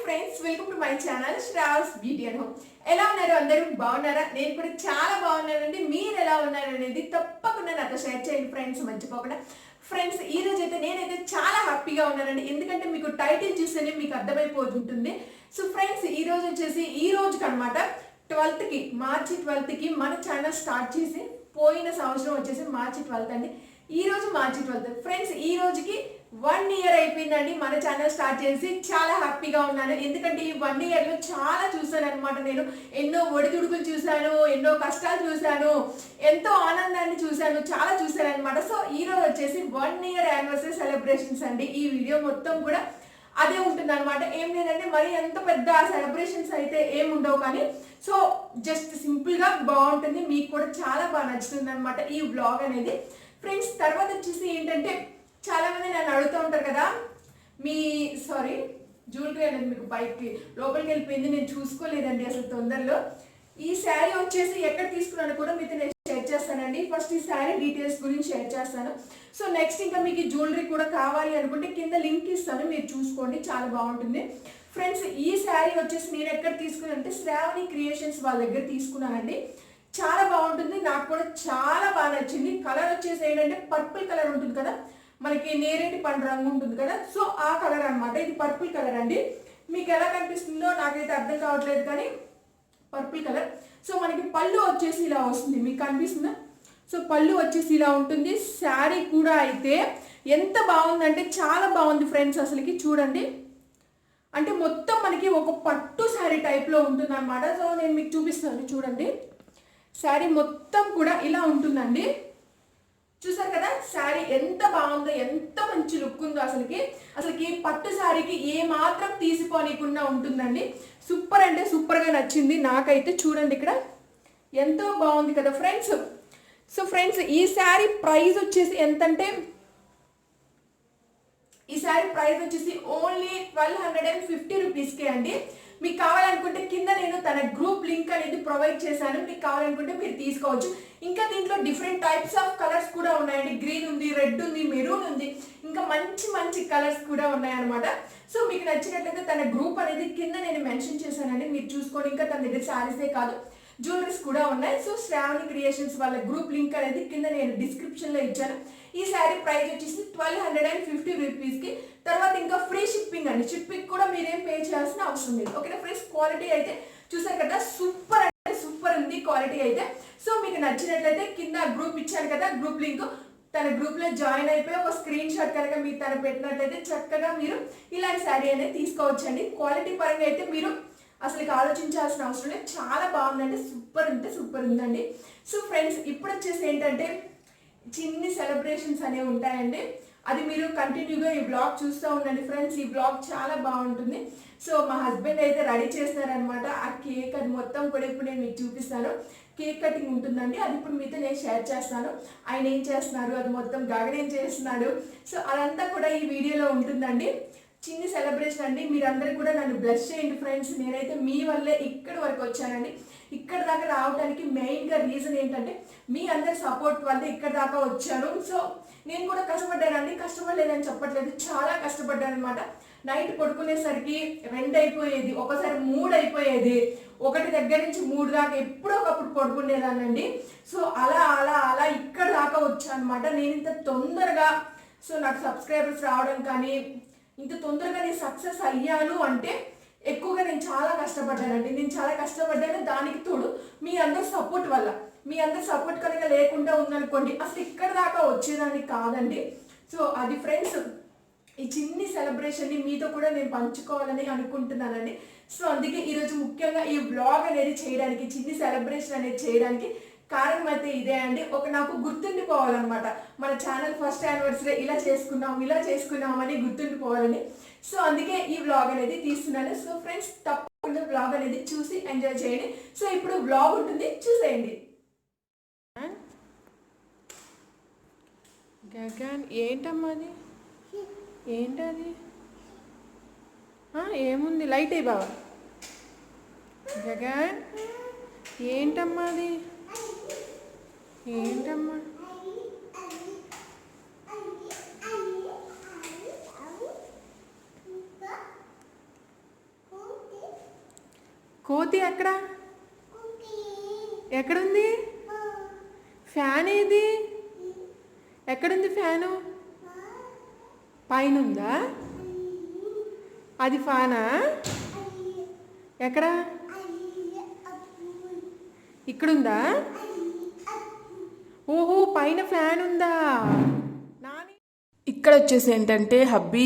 Friends, welcome to my channel Shravs beauty and home. ఎలా ఉన్నారు? అందరూ బాగున్నారా? నేను కూడా చాలా బాగున్నానండి. మీరు ఎలా ఉన్నారు అనేది తప్పకుండా నాతో షేర్ చేయండి ఫ్రెండ్స్, మర్చిపోకుండా. ఫ్రెండ్స్, ఈ రోజు అయితే నేనైతే చాలా హ్యాపీగా ఉన్నానండి. ఎందుకంటే మీకు టైటిల్ చూస్తేనే మీకు అర్థమైపోతుంటుంది. సో ఫ్రెండ్స్, ఈ రోజు వచ్చేసి ఈ రోజుకి అనమాట 12కి మార్చి 12కి మన ఛానల్ స్టార్ట్ చేసి పోయిన సంవత్సరం వచ్చేసి మార్చి 12 అండి. ఈ రోజు మార్చి 12 ఫ్రెండ్స్. ఈ రోజుకి 1 ఇయర్ అయిపోయిందండి మన ఛానల్ స్టార్ట్ చేసి. చాలా హ్యాపీగా ఉన్నాను. ఎందుకంటే ఈ 1 ఇయర్లో చాలా చూసాను అనమాట. నేను ఎన్నో ఒడిదుడుకులు చూశాను, ఎన్నో కష్టాలు చూశాను, ఎంతో ఆనందాన్ని చూశాను, చాలా చూశాను అనమాట. సో ఈ రోజు వచ్చేసి 1 ఇయర్ యానివర్సరీ సెలబ్రేషన్స్ అండి. ఈ వీడియో మొత్తం కూడా అదే ఉంటుంది అనమాట. ఏం లేదంటే మరి ఎంత పెద్ద సెలబ్రేషన్స్ అయితే ఏం ఉండవు, కానీ సో జస్ట్ సింపుల్గా బాగుంటుంది. మీకు కూడా చాలా బాగా నచ్చుతుంది అనమాట ఈ వ్లాగ్ అనేది. ఫ్రెండ్స్, తర్వాత వచ్చేసి ఏంటంటే చాలా మంది నన్ను అడుగుతూ ఉంటారు కదా, జ్యువెలరీ అనేది మీకు బయటకి లోపలికి వెళ్ళిపోయింది, నేను చూసుకోలేదండి అసలు తొందరలో. ఈ శారీ వచ్చేసి ఎక్కడ తీసుకున్నాను కూడా మీతో నేను షేర్ చేస్తానండి. ఫస్ట్ ఈ శారీ డీటెయిల్స్ గురించి షేర్ చేస్తాను. సో నెక్స్ట్ ఇంకా మీకు జ్యువెలరీ కూడా కావాలి అనుకుంటే కింద లింక్ ఇస్తాను, మీరు చూసుకోండి, చాలా బాగుంటుంది. ఫ్రెండ్స్, ఈ శారీ వచ్చేసి నేను ఎక్కడ తీసుకున్నానంటే శ్రావణి క్రియేషన్స్ వాళ్ళ దగ్గర తీసుకున్నానండి. చాలా బాగుంటుంది, నాకు కూడా చాలా బాగా నచ్చింది. కలర్ వచ్చేసి ఏంటంటే పర్పుల్ కలర్ ఉంటుంది కదా, మనకి నేరేటి పండు రంగు ఉంటుంది కదా, సో ఆ కలర్ అనమాట. ఇది పర్పుల్ కలర్ అండి. మీకు ఎలా కనిపిస్తుందో నాకైతే అర్థం కావట్లేదు, కానీ పర్పుల్ కలర్. సో మనకి పళ్ళు వచ్చేసి ఇలా వస్తుంది, మీకు కనిపిస్తుందా? సో పళ్ళు వచ్చేసి ఇలా ఉంటుంది. శారీ కూడా అయితే ఎంత బాగుందంటే చాలా బాగుంది ఫ్రెండ్స్. అసలుకి చూడండి, అంటే మొత్తం మనకి ఒక పట్టు శారీ టైప్లో ఉంటుంది అనమాట. సో నేను మీకు చూపిస్తాను, చూడండి. శారీ మొత్తం కూడా ఇలా ఉంటుందండి. చూసారు కదా శారీ ఎంత బాగుందో, ఎంత మంచి లుక్ ఉందో. అసలుకి పట్టు శారీకి ఏ మాత్రం తీసిపోనీయకుండా ఉంటుందండి. సూపర్ అంటే సూపర్గా నచ్చింది నాకైతే. చూడండి, ఇక్కడ ఎంతో బాగుంది కదా ఫ్రెండ్స్. సో ఫ్రెండ్స్, ఈ శారీ ప్రైస్ వచ్చేసి ఎంతంటే, ఈ శారీ ప్రైస్ వచ్చేసి ఓన్లీ 1250 రూపీస్కే అండి. మీకు కావాలనుకుంటే కింద నేను తన గ్రూప్ లింక్ అనేది ప్రొవైడ్ చేశాను, మీకు కావాలనుకుంటే మీరు తీసుకోవచ్చు. ఇంకా దీంట్లో డిఫరెంట్ టైప్స్ ఆఫ్ కలర్స్ కూడా ఉన్నాయండి. గ్రీన్ ఉంది, రెడ్ ఉంది, మెరూన్ ఉంది, ఇంకా మంచి మంచి కలర్స్ కూడా ఉన్నాయన్నమాట. సో మీకు నచ్చినట్లయితే తన గ్రూప్ అనేది కింద నేను మెన్షన్ చేశానండి, మీరు చూసుకోండి. ఇంకా తన దగ్గర శారీసే కాదు, జ్యువెలరీస్ కూడా ఉన్నాయి. సో శ్రావణి క్రియేషన్స్ వాళ్ళ గ్రూప్ లింక్ అనేది కింద నేను డిస్క్రిప్షన్లో ఇచ్చాను. ఈ శారీ ప్రైస్ వచ్చేసి 1250 రూపీస్కి. తర్వాత ఇంకా ఫ్రీ షిప్పింగ్ అండి. షిప్పింగ్ కూడా మీరేం పే చేయాల్సిన అవసరం లేదు. ఓకేనా ఫ్రెండ్స్? క్వాలిటీ అయితే చూసారు కదా, సూపర్ అంటే సూపర్ ఉంది క్వాలిటీ అయితే. సో మీకు నచ్చినట్లయితే కింద గ్రూప్ ఇచ్చాను కదా, గ్రూప్ లింక్, తన గ్రూప్లో జాయిన్ అయిపోయి ఒక స్క్రీన్ షాట్ కనుక మీరు తను పెట్టినట్లయితే చక్కగా మీరు ఇలాంటి శారీ అనేది తీసుకోవచ్చండి. క్వాలిటీ పరంగా అయితే మీరు అసలు ఆలోచించాల్సిన అవసరం లేదు, చాలా బాగుందండి. సూపర్ అంటే సూపర్ ఉందండి. సో ఫ్రెండ్స్, ఇప్పుడు వచ్చేసి ఏంటంటే చిన్ని సెలబ్రేషన్స్ అనేవి ఉంటాయండి. అది మీరు కంటిన్యూగా ఈ బ్లాగ్ చూస్తూ ఉండండి ఫ్రెండ్స్. ఈ బ్లాగ్ చాలా బాగుంటుంది. సో మా హస్బెండ్ అయితే రెడీ చేస్తున్నారనమాట. ఆ కేక్ అది మొత్తం కూడా ఇప్పుడు నేను మీకు చూపిస్తాను. కేక్ కటింగ్ ఉంటుందండి, అది ఇప్పుడు మీతో నేను షేర్ చేస్తాను. ఆయన ఏం చేస్తున్నారు, అది మొత్తం గగన్ ఏం చేస్తున్నాడు, సో అదంతా కూడా ఈ వీడియోలో ఉంటుందండి. చిన్ని సెలబ్రేషన్ అండి. మీరందరూ కూడా నన్ను బ్లెస్ చేయండి ఫ్రెండ్స్. నేనైతే మీ వల్లే ఇక్కడి వరకు వచ్చానండి. ఇక్కడ దాకా రావడానికి మెయిన్గా రీజన్ ఏంటంటే మీ అందరి సపోర్ట్ వల్ల ఇక్కడ దాకా వచ్చాను. సో నేను కూడా కష్టపడ్డానండి, కష్టపడలేదని చెప్పట్లేదు, చాలా కష్టపడ్డాను అనమాట. నైట్ పడుకునేసరికి 2 అయిపోయేది, ఒకసారి 3 అయిపోయేది, 1 దగ్గర నుంచి 3 దాకా ఎప్పుడో ఒకప్పుడు పడుకునేదానండి. సో అలా అలా అలా ఇక్కడ దాకా వచ్చాను అనమాట. నేను ఇంత తొందరగా నాకు సబ్స్క్రైబర్స్ రావడం కానీ, ఇంత తొందరగా నేను సక్సెస్ అయ్యాను అంటే ఎక్కువగా నేను చాలా కష్టపడ్డానండి. నేను చాలా కష్టపడ్డాను. దానికి తోడు మీ అందరి సపోర్ట్ వల్ల. మీ అందరి సపోర్ట్ కనుక లేకుండా ఉందనుకోండి అసలు ఇక్కడ దాకా వచ్చేదాన్ని కాదండి. సో అది ఫ్రెండ్స్, ఈ చిన్ని సెలబ్రేషన్ని మీతో కూడా నేను పంచుకోవాలని అనుకుంటున్నానండి. సో అందుకే ఈరోజు ముఖ్యంగా ఈ వ్లాగ్ అనేది చేయడానికి, చిన్ని సెలబ్రేషన్ అనేది చేయడానికి కారణం అయితే ఇదే అండి. నాకు గుర్తుండిపోవాలన్నమాట, మన ఛానల్ ఫస్ట్ యానివర్సరీ ఇలా చేసుకున్నాం అని గుర్తుండిపోవాలని. సో అందుకే ఈ వ్లాగ్ అనేది తీస్తున్నాను. సో ఫ్రెండ్స్, తప్పకుండా వ్లాగ్ అనేది చూసి ఎంజాయ్ చేయండి. సో ఇప్పుడు వ్లాగ్ ఉంటుంది, చూసేయండి. గగన్, ఏంటమ్మా అది? ఏంటది? ఏముంది? లైట్ అయ్యి బావా. గగన్, ఏంటమ్మా అది? ఏంటమ్మా? కోతి ఎక్కడ ఎక్కడుంది ఫ్యాన్ ఏది ఎక్కడుంది ఫ్యాను పైన ఉందా అది ఫ్యానా ఎక్కడ ఇక్కడుందా ఓహో పైన ఫ్యాన్ ఉందా ఇక్కడ వచ్చేసి ఏంటంటే హబ్బీ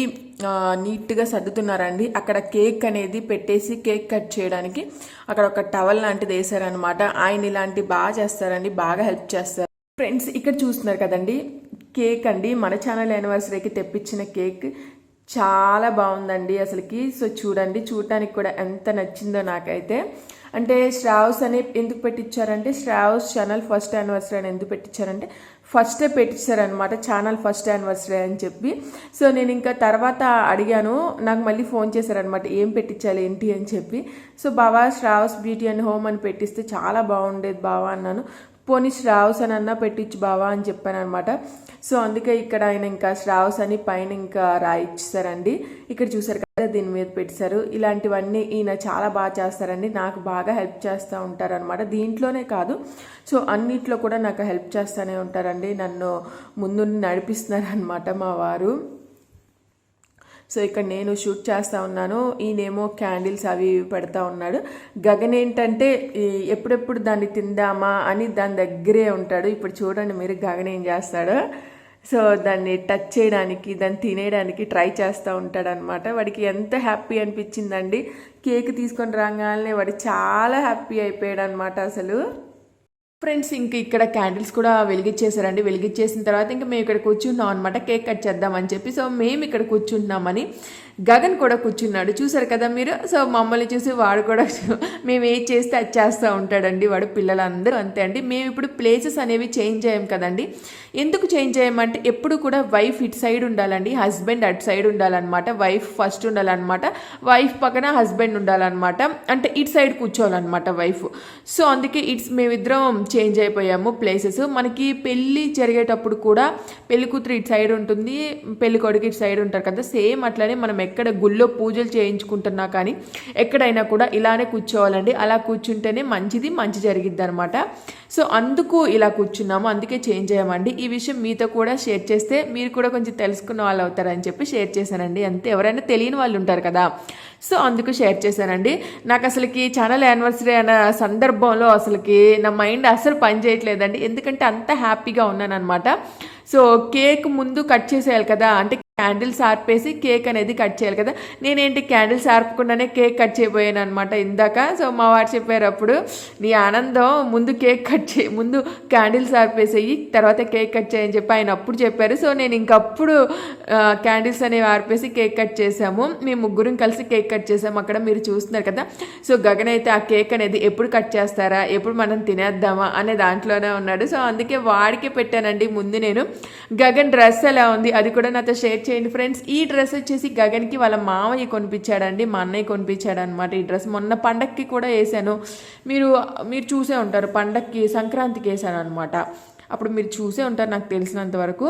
నీట్గా సర్దుతున్నారండి. అక్కడ కేక్ అనేది పెట్టేసి కేక్ కట్ చేయడానికి అక్కడ ఒక టవల్ లాంటిది వేసారనమాట. ఆయన ఇలాంటి బాగా చేస్తారండి, బాగా హెల్ప్ చేస్తారు. ఫ్రెండ్స్ ఇక్కడ చూస్తున్నారు కదండి కేక్ అండి, మన ఛానల్ యానివర్సరీకి తెప్పించిన కేక్ చాలా బాగుందండి అసలుకి. సో చూడండి, చూడటానికి కూడా ఎంత నచ్చిందో నాకైతే. అంటే శ్రావ్స్ అని ఎందుకు పెట్టించారంటే శ్రావ్స్ ఛానల్ ఫస్ట్ యానివర్సరీ అని ఎందుకు పెట్టించారంటే ఫస్టే పెట్టించారనమాట, ఛానల్ ఫస్ట్ యానివర్సరీ అని చెప్పి. సో నేను ఇంకా తర్వాత అడిగాను, నాకు మళ్ళీ ఫోన్ చేశారనమాట ఏం పెట్టించాలి ఏంటి అని చెప్పి. సో బావా శ్రావ్స్ బ్యూటీ అండ్ హోమ్ అని పెట్టిస్తే చాలా బాగుండేది బావా అన్నాను. పోనీ శ్రావ్స్ అని అన్నా పెట్టించు బావా అని చెప్పాను అనమాట. సో అందుకే ఇక్కడ ఆయన ఇంకా శ్రావ్స్ అని పైన ఇంకా రాయిచ్చారండి. ఇక్కడ చూసారు కదా దీని మీద పెట్టారు. ఇలాంటివన్నీ ఈయన చాలా బాగా చేస్తారండి, నాకు బాగా హెల్ప్ చేస్తూ ఉంటారనమాట. దీంట్లోనే కాదు, సో అన్నిట్లో కూడా నాకు హెల్ప్ చేస్తూనే ఉంటారండి, నన్ను ముందు నడిపిస్తున్నారనమాట మా వారు. సో ఇక్కడ నేను షూట్ చేస్తూ ఉన్నాను, ఈయనేమో క్యాండిల్స్ అవి పెడతా ఉన్నాడు. గగన్ ఏంటంటే ఎప్పుడెప్పుడు దాన్ని తిందామా అని దాని దగ్గరే ఉంటాడు. ఇప్పుడు చూడండి మీరు గగన్ ఏం చేస్తాడు. సో దాన్ని టచ్ చేయడానికి దాన్ని తినేయడానికి ట్రై చేస్తూ ఉంటాడనమాట. వాడికి ఎంత హ్యాపీ అనిపించిందండి, కేక్ తీసుకొని రాగానే వాడు చాలా హ్యాపీ అయిపోయాడు అనమాట అసలు. ఫ్రెండ్స్ ఇంక ఇక్కడ క్యాండిల్స్ కూడా వెలిగించేశారండి. వెలిగించేసిన తర్వాత ఇంకా మేము ఇక్కడ కూర్చున్నాం అనమాట, కేక్ కట్ చేద్దామని చెప్పి. సో మేము ఇక్కడ కూర్చుంటున్నామని గగన్ కూడా కూర్చున్నాడు, చూసారు కదా మీరు. సో మమ్మల్ని చూసి వాడు కూడా మేము ఏది చేస్తే అది చేస్తూ ఉంటాడండి వాడు. పిల్లలందరూ అంతే అండి. మేము ఇప్పుడు ప్లేసెస్ అనేవి చేంజ్ అయ్యాం కదండి. ఎందుకు చేంజ్ అయ్యామంటే ఎప్పుడు కూడా వైఫ్ ఇటు సైడ్ ఉండాలండి, హస్బెండ్ అటు సైడ్ ఉండాలన్నమాట. వైఫ్ ఫస్ట్ ఉండాలన్నమాట, వైఫ్ పక్కన హస్బెండ్ ఉండాలన్నమాట. అంటే ఇటు సైడ్ కూర్చోవాలన్నమాట వైఫ్. సో అందుకే మేమిద్దరం చేంజ్ అయిపోయాము ప్లేసెస్. మనకి పెళ్ళి జరిగేటప్పుడు కూడా పెళ్లి కూతురు ఇటు సైడ్ ఉంటుంది, పెళ్లి కొడుకు ఇటు సైడ్ ఉంటారు కదా. సేమ్ అట్లనే మనం ఎక్కడ గుళ్ళో పూజలు చేయించుకుంటున్నా కానీ ఎక్కడైనా కూడా ఇలానే కూర్చోవాలండి. అలా కూర్చుంటేనే మంచి జరిగిద్ది అనమాట. సో అందుకు ఇలా కూర్చున్నాము, అందుకే చేంజ్ అయ్యామండి. ఈ విషయం మీతో కూడా షేర్ చేస్తే మీరు కూడా కొంచెం తెలుసుకున్న వాళ్ళు అవుతారని చెప్పి షేర్ చేశానండి అంతే. ఎవరైనా తెలియని వాళ్ళు ఉంటారు కదా, సో అందుకు షేర్ చేశానండి. నాకు అసలుకి ఛానల్ యానివర్సరీ అన్న సందర్భంలో అసలుకి నా మైండ్ అసలు పని చేయట్లేదండి, ఎందుకంటే అంత హ్యాపీగా ఉన్నాను అనమాట. సో కేక్ ముందు కట్ చేసేయాలి కదా, అంటే క్యాండిల్స్ ఆర్పేసి కేక్ అనేది కట్ చేయాలి కదా. నేనేంటి క్యాండిల్స్ ఆర్పకుండానే కేక్ కట్ చేయబోయాను అనమాట ఇందాక. సో మా వారు చెప్పారు అప్పుడు, నీ ఆనందం ముందు కేక్ కట్ చేయి, ముందు క్యాండిల్స్ ఆర్పేసేయి తర్వాత కేక్ కట్ చేయని చెప్పి ఆయన అప్పుడు చెప్పారు. సో నేను ఇంకప్పుడు క్యాండిల్స్ అనేవి ఆర్పేసి కేక్ కట్ చేసాము. మేము ముగ్గురం కలిసి కేక్ కట్ చేసాము అక్కడ మీరు చూస్తున్నారు కదా. సో గగన్ అయితే ఆ కేక్ అనేది ఎప్పుడు కట్ చేస్తారా, ఎప్పుడు మనం తినేద్దామా అనే దాంట్లోనే ఉన్నాడు. సో అందుకే వాడికే పెట్టానండి ముందు నేను. గగన్ డ్రెస్ ఎలా ఉంది అది కూడా నాతో షేర్ చేయండి ఫ్రెండ్స్. ఈ డ్రెస్ వచ్చేసి గగన్కి వాళ్ళ మామయ్య కొనిపించాడండి, మా అన్నయ్య కొనిపించాడు అనమాట. ఈ డ్రెస్ మొన్న పండక్కి కూడా వేసాను, మీరు చూసే ఉంటారు. పండక్కి సంక్రాంతికి వేసాను అనమాట, అప్పుడు మీరు చూసే ఉంటారు నాకు తెలిసినంత వరకు.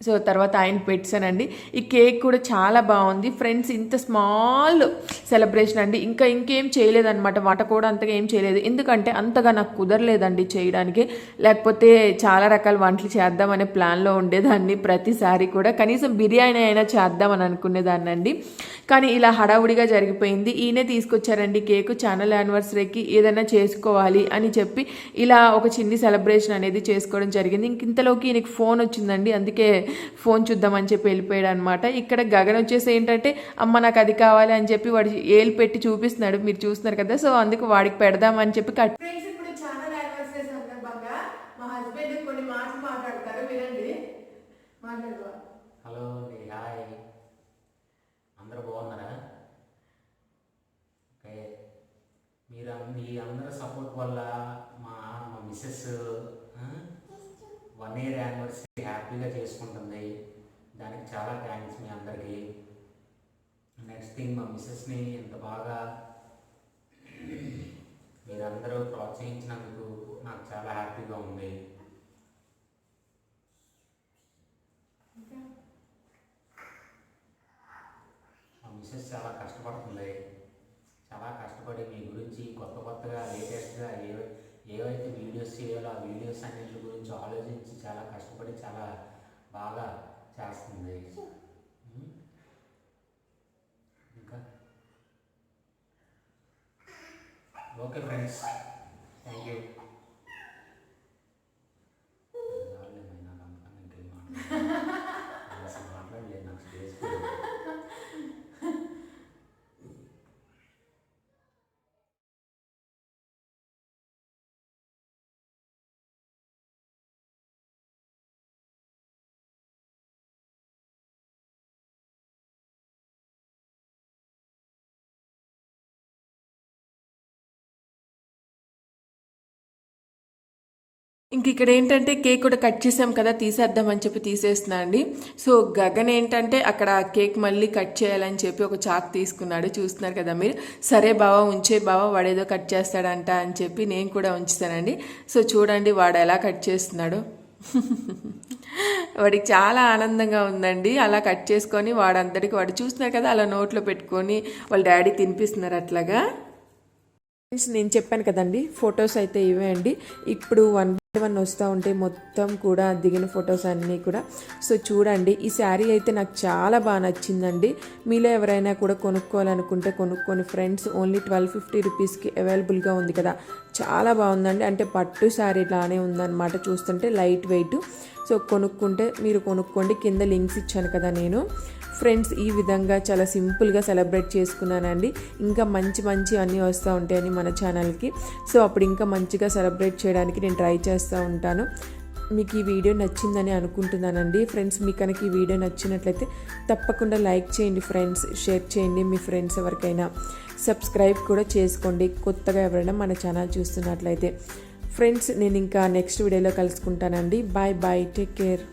సో తర్వాత ఆయన పెట్టానండి. ఈ కేక్ కూడా చాలా బాగుంది ఫ్రెండ్స్. ఇంత స్మాల్ సెలబ్రేషన్ అండి, ఇంకేం చేయలేదన్నమాట. వంట కూడా అంతగా ఏం చేయలేదు, ఎందుకంటే అంతగా నాకు కుదరలేదండి చేయడానికి. లేకపోతే చాలా రకాల వంటలు చేద్దామనే ప్లాన్లో ఉండేదాన్ని ప్రతిసారి కూడా. కనీసం బిర్యానీ అయినా చేద్దామని అనుకునేదాన్ని అండి, కానీ ఇలా హడావుడిగా జరిగిపోయింది. ఈయనే తీసుకొచ్చారండి కేకు. ఛానల్ యానివర్సరీకి ఏదైనా చేసుకోవాలి అని చెప్పి ఇలా ఒక చిన్ని సెలబ్రేషన్ అనేది చేసుకోవడం జరిగింది. ఇంతలోకి ఈయనకి ఫోన్ వచ్చిందండి, అందుకే ఫోన్ చూద్దామని చెప్పి వెళ్ళిపోయాడు అనమాట. ఇక్కడ గగన్ వచ్చేసి ఏంటంటే అమ్మ నాకు అది కావాలి అని చెప్పి వాడు ఏలు పెట్టి చూపిస్తున్నాడు, మీరు చూస్తున్నారు కదా. సో అందుకు వాడికి పెడదామని చెప్పి ఇప్పుడు ఛానల్ యానివర్సరీ సందర్భంగా మా హస్బెండ్ కొన్ని మాటలు మాట్లాడతారు, వినండి. హలో హాయ్, అందరూ బాగున్నారా? ఓకే, మీరు మీ అందరి సపోర్ట్ వల్ల మా మిస్సెస్ 1 year యానివర్సరీ హ్యాపీగా చేసుకుంటుంది. దానికి చాలా థ్యాంక్స్ మీ అందరికీ. నెక్స్ట్ థింగ్, మా మిస్సెస్ని ఇంత బాగా మీరందరూ ప్రోత్సహించినందుకు నాకు చాలా హ్యాపీగా ఉంది. మా మిస్సెస్ చాలా కష్టపడుతుంది, చాలా కష్టపడి మీ గురించి కొత్తగా లేటెస్ట్గా ఏవైతే వీడియోస్ చేయాలో ఆ వీడియోస్ అన్నింటి గురించి ఆలోచించి చాలా కష్టపడి చాలా బాగా చేస్తుంది. ఇంకా ఓకే ఫ్రెండ్స్, థ్యాంక్ యూ. మాట్లాడలేదు, నాకు స్పేస్ ఇంక ఇక్కడ ఏంటంటే కేక్ కూడా కట్ చేసాం కదా, తీసేద్దామని చెప్పి తీసేస్తున్నా అండి. సో గగన్ ఏంటంటే అక్కడ కేక్ మళ్ళీ కట్ చేయాలని చెప్పి ఒక చాక్ తీసుకున్నాడు, చూస్తున్నారు కదా మీరు. సరే బావా ఉంచే బావా, వాడేదో కట్ చేస్తాడంట అని చెప్పి నేను కూడా ఉంచుతానండి. సో చూడండి వాడు ఎలా కట్ చేస్తున్నాడు. వాడికి చాలా ఆనందంగా ఉందండి అలా కట్ చేసుకొని వాడంతటికి వాడు చూస్తున్నారు కదా అలా నోట్లో పెట్టుకొని వాళ్ళ డాడీ తినిపిస్తున్నారు అట్లాగా. నేను చెప్పాను కదండి ఫొటోస్ అయితే ఇవే అండి. ఇప్పుడు 1 by 1 వస్తూ ఉంటాయి మొత్తం కూడా దిగిన ఫొటోస్ అన్నీ కూడా. సో చూడండి, ఈ శారీ అయితే నాకు చాలా బాగా నచ్చిందండి. మీలో ఎవరైనా కూడా కొనుక్కోవాలనుకుంటే కొనుక్కొని ఫ్రెండ్స్. ఓన్లీ 1250 రూపీస్కి అవైలబుల్గా ఉంది కదా, చాలా బాగుందండి. అంటే పట్టు శారీ లానే ఉందన్నమాట చూస్తుంటే, లైట్ వెయిట్. సో మీరు కొనుక్కోండి, కింద లింక్స్ ఇచ్చాను కదా నేను. ఫ్రెండ్స్ ఈ విధంగా చాలా సింపుల్గా సెలబ్రేట్ చేసుకున్నానండి. ఇంకా మంచి అన్నీ వస్తూ ఉంటాయని మన ఛానల్కి. సో అప్పుడు ఇంకా మంచిగా సెలబ్రేట్ చేయడానికి నేను ట్రై చేస్తూ ఉంటాను. మీకు ఈ వీడియో నచ్చిందని అనుకుంటున్నానండి. ఫ్రెండ్స్ మీకు కనుక ఈ వీడియో నచ్చినట్లయితే తప్పకుండా లైక్ చేయండి ఫ్రెండ్స్, షేర్ చేయండి మీ ఫ్రెండ్స్ ఎవరికైనా. సబ్స్క్రైబ్ కూడా చేసుకోండి కొత్తగా ఎవరైనా మన ఛానల్ చూస్తున్నట్లయితే. ఫ్రెండ్స్ నేను ఇంకా నెక్స్ట్ వీడియోలో కలుసుకుంటానండి. Bye bye, take care.